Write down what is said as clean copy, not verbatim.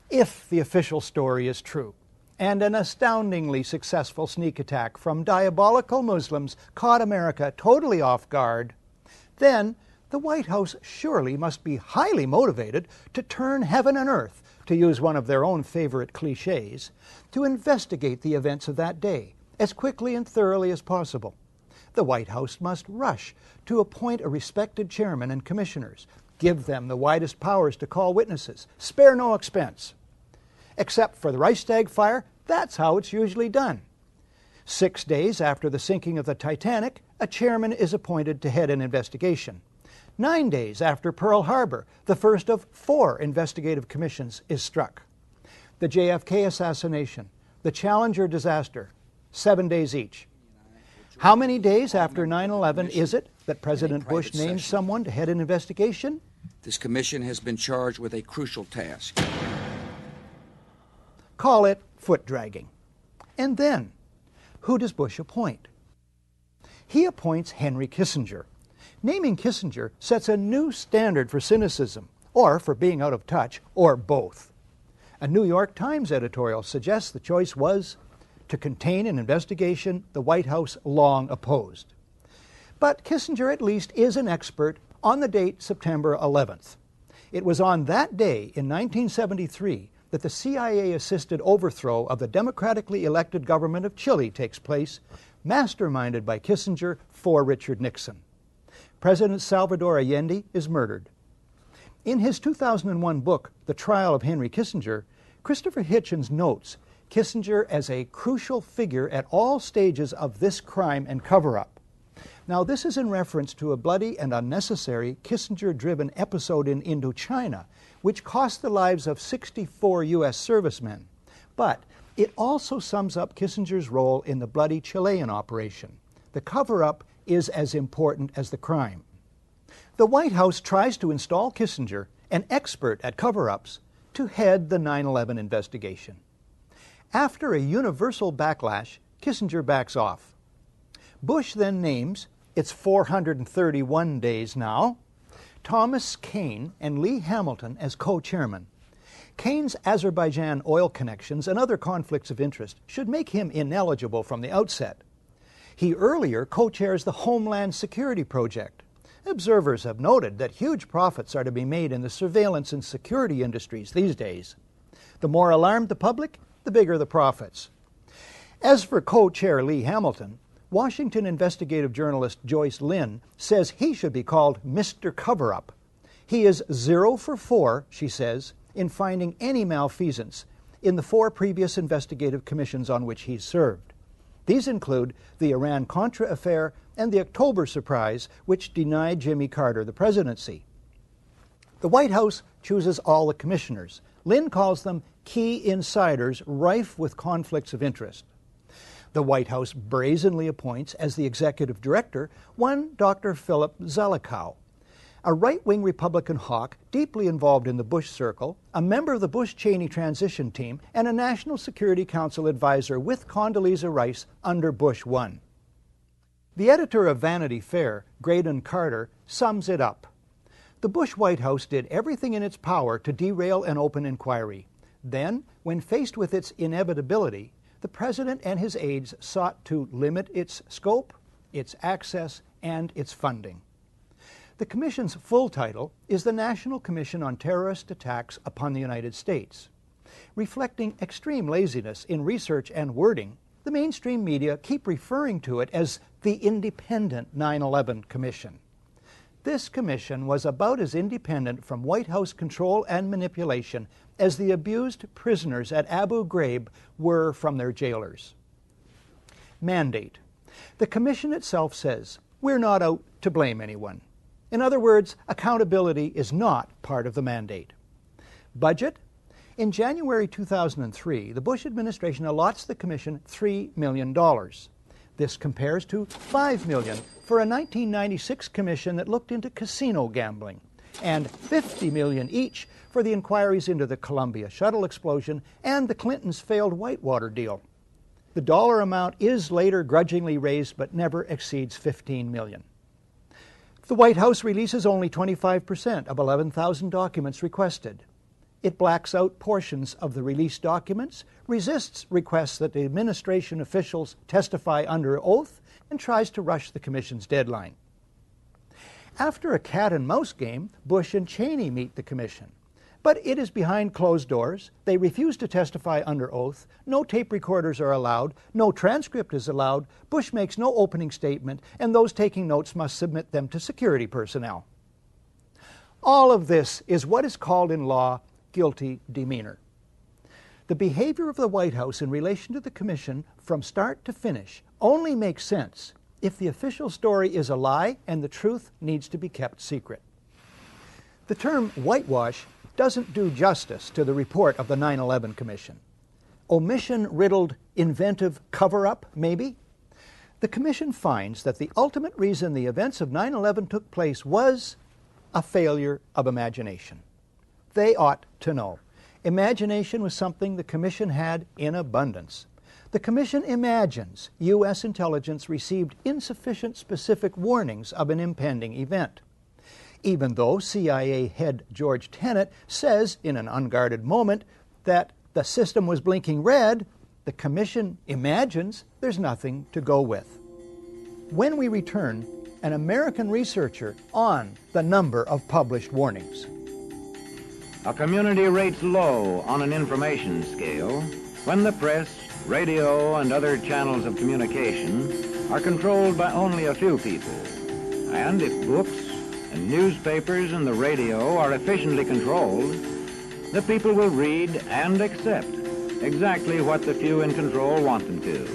If the official story is true, and an astoundingly successful sneak attack from diabolical Muslims caught America totally off guard, then the White House surely must be highly motivated to turn heaven and earth, to use one of their own favorite cliches, to investigate the events of that day as quickly and thoroughly as possible. The White House must rush to appoint a respected chairman and commissioners, give them the widest powers to call witnesses, spare no expense. Except for the Reichstag fire, that's how it's usually done. 6 days after the sinking of the Titanic, a chairman is appointed to head an investigation. 9 days after Pearl Harbor, the first of 4 investigative commissions is struck. The JFK assassination, the Challenger disaster, 7 days each. How many days after 9/11 is it that President Bush names someone to head an investigation? This commission has been charged with a crucial task. Call it foot dragging. And then, who does Bush appoint? He appoints Henry Kissinger. Naming Kissinger sets a new standard for cynicism, or for being out of touch, or both. A New York Times editorial suggests the choice was to contain an investigation the White House long opposed. But Kissinger at least is an expert on the date September 11th. It was on that day in 1973 that the CIA-assisted overthrow of the democratically elected government of Chile takes place, masterminded by Kissinger for Richard Nixon. President Salvador Allende is murdered. In his 2001 book, The Trial of Henry Kissinger, Christopher Hitchens notes Kissinger as a crucial figure at all stages of this crime and cover-up. Now, this is in reference to a bloody and unnecessary Kissinger-driven episode in Indochina, which cost the lives of 64 U.S. servicemen. But it also sums up Kissinger's role in the bloody Chilean operation. The cover-up is as important as the crime. The White House tries to install Kissinger, an expert at cover-ups, to head the 9/11 investigation. After a universal backlash, Kissinger backs off. Bush then names, it's 431 days now, Thomas Kean and Lee Hamilton as co-chairmen. Kean's Azerbaijan oil connections and other conflicts of interest should make him ineligible from the outset. He earlier co-chairs the Homeland Security Project. Observers have noted that huge profits are to be made in the surveillance and security industries these days. The more alarmed the public, the bigger the profits. As for co-chair Lee Hamilton, Washington investigative journalist Joyce Lynn says he should be called Mr. Cover-Up. He is 0 for 4, she says, in finding any malfeasance in the 4 previous investigative commissions on which he's served. These include the Iran-Contra affair and the October surprise, which denied Jimmy Carter the presidency. The White House chooses all the commissioners. Lynn calls them key insiders rife with conflicts of interest. The White House brazenly appoints as the executive director one Dr. Philip Zelikow, a right-wing Republican hawk deeply involved in the Bush circle, a member of the Bush-Cheney transition team, and a National Security Council advisor with Condoleezza Rice under Bush 1. The editor of Vanity Fair, Graydon Carter, sums it up. The Bush White House did everything in its power to derail an open inquiry. Then, when faced with its inevitability, the President and his aides sought to limit its scope, its access, and its funding. The Commission's full title is the National Commission on Terrorist Attacks upon the United States. Reflecting extreme laziness in research and wording, the mainstream media keep referring to it as the Independent 9/11 Commission. This commission was about as independent from White House control and manipulation as the abused prisoners at Abu Ghraib were from their jailers. Mandate. The commission itself says, we're not out to blame anyone. In other words, accountability is not part of the mandate. Budget. In January 2003, the Bush administration allots the commission $3 million. This compares to $5 million for a 1996 commission that looked into casino gambling, and $50 million each for the inquiries into the Columbia shuttle explosion and the Clintons' failed Whitewater deal. The dollar amount is later grudgingly raised but never exceeds $15 million. The White House releases only 25% of 11,000 documents requested. It blacks out portions of the released documents, resists requests that the administration officials testify under oath, and tries to rush the Commission's deadline. After a cat-and-mouse game, Bush and Cheney meet the Commission. But it is behind closed doors. They refuse to testify under oath. No tape recorders are allowed. No transcript is allowed. Bush makes no opening statement, and those taking notes must submit them to security personnel. All of this is what is called in law guilty demeanor. The behavior of the White House in relation to the Commission from start to finish only makes sense if the official story is a lie and the truth needs to be kept secret. The term whitewash doesn't do justice to the report of the 9/11 Commission. Omission-riddled inventive cover-up, maybe? The Commission finds that the ultimate reason the events of 9/11 took place was a failure of imagination. They ought to know. Imagination was something the Commission had in abundance. The Commission imagines U.S. intelligence received insufficient specific warnings of an impending event. Even though CIA head George Tenet says in an unguarded moment that the system was blinking red, the Commission imagines there's nothing to go with. When we return, an American researcher on the number of published warnings. A community rates low on an information scale when the press, radio, and other channels of communication are controlled by only a few people. And if books and newspapers and the radio are efficiently controlled, the people will read and accept exactly what the few in control want them to.